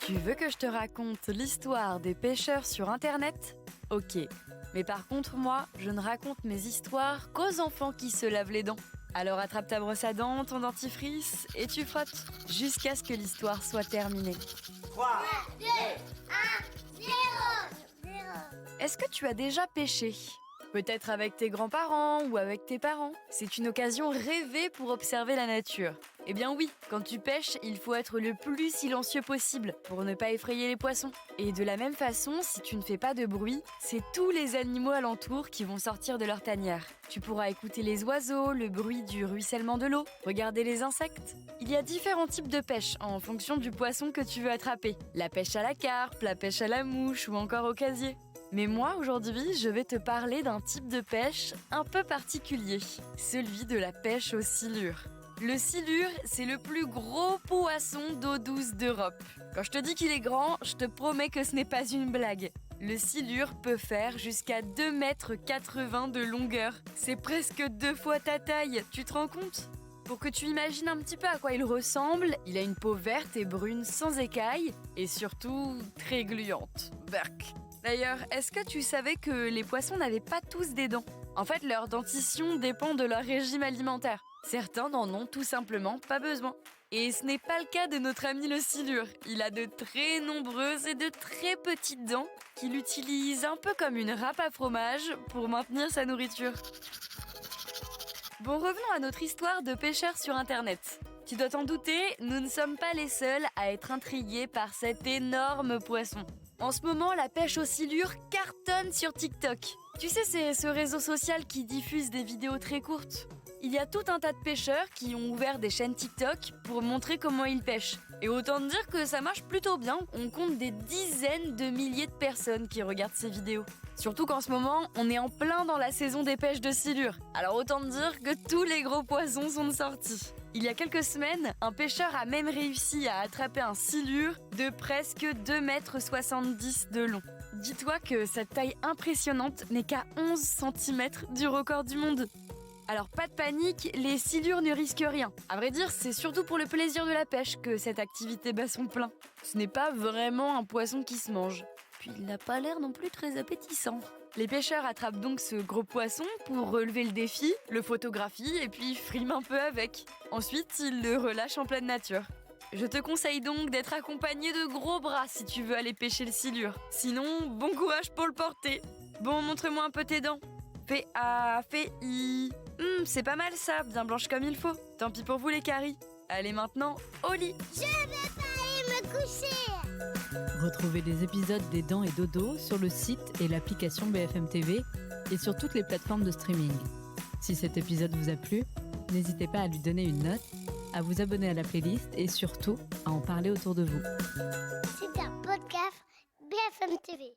Tu veux que je te raconte l'histoire des pêcheurs sur Internet ? Ok, mais par contre moi, je ne raconte mes histoires qu'aux enfants qui se lavent les dents. Alors attrape ta brosse à dents, ton dentifrice et tu frottes jusqu'à ce que l'histoire soit terminée. 3, 2, 1, 0. Est-ce que tu as déjà pêché ? Peut-être avec tes grands-parents ou avec tes parents. C'est une occasion rêvée pour observer la nature. Eh bien oui, quand tu pêches, il faut être le plus silencieux possible pour ne pas effrayer les poissons. Et de la même façon, si tu ne fais pas de bruit, c'est tous les animaux alentours qui vont sortir de leur tanière. Tu pourras écouter les oiseaux, le bruit du ruissellement de l'eau, regarder les insectes. Il y a différents types de pêche en fonction du poisson que tu veux attraper. La pêche à la carpe, la pêche à la mouche ou encore au casier. Mais moi, aujourd'hui, je vais te parler d'un type de pêche un peu particulier, celui de la pêche au silure. Le silure, c'est le plus gros poisson d'eau douce d'Europe. Quand je te dis qu'il est grand, je te promets que ce n'est pas une blague. Le silure peut faire jusqu'à 2,80 m de longueur. C'est presque 2 fois ta taille, tu te rends compte ? Pour que tu imagines un petit peu à quoi il ressemble, il a une peau verte et brune sans écailles et surtout très gluante. Berk. D'ailleurs, est-ce que tu savais que les poissons n'avaient pas tous des dents ? En fait, leur dentition dépend de leur régime alimentaire. Certains n'en ont tout simplement pas besoin. Et ce n'est pas le cas de notre ami le silure. Il a de très nombreuses et de très petites dents qu'il utilise un peu comme une râpe à fromage pour maintenir sa nourriture. Bon, revenons à notre histoire de pêcheurs sur Internet. Tu dois t'en douter, nous ne sommes pas les seuls à être intrigués par cet énorme poisson. En ce moment, la pêche au silure cartonne sur TikTok. Tu sais, c'est ce réseau social qui diffuse des vidéos très courtes. Il y a tout un tas de pêcheurs qui ont ouvert des chaînes TikTok pour montrer comment ils pêchent. Et autant te dire que ça marche plutôt bien. On compte des dizaines de milliers de personnes qui regardent ces vidéos. Surtout qu'en ce moment, on est en plein dans la saison des pêches de silure. Alors autant te dire que tous les gros poissons sont de sortie. Il y a quelques semaines, un pêcheur a même réussi à attraper un silure de presque 2,70 m de long. Dis-toi que cette taille impressionnante n'est qu'à 11 cm du record du monde. Alors pas de panique, les silures ne risquent rien. À vrai dire, c'est surtout pour le plaisir de la pêche que cette activité bat son plein. Ce n'est pas vraiment un poisson qui se mange. Puis il n'a pas l'air non plus très appétissant. Les pêcheurs attrapent donc ce gros poisson pour relever le défi, le photographient et puis friment un peu avec. Ensuite, ils le relâchent en pleine nature. Je te conseille donc d'être accompagné de gros bras si tu veux aller pêcher le silure. Sinon, bon courage pour le porter. Bon, montre-moi un peu tes dents. Fais A, fais I. C'est pas mal ça, bien blanche comme il faut. Tant pis pour vous les caries. Allez maintenant, au lit. Je vais pas aller me coucher. Retrouvez les épisodes des Dents et Dodo sur le site et l'application BFM TV et sur toutes les plateformes de streaming. Si cet épisode vous a plu, n'hésitez pas à lui donner une note, à vous abonner à la playlist et surtout à en parler autour de vous. C'est un podcast BFM TV.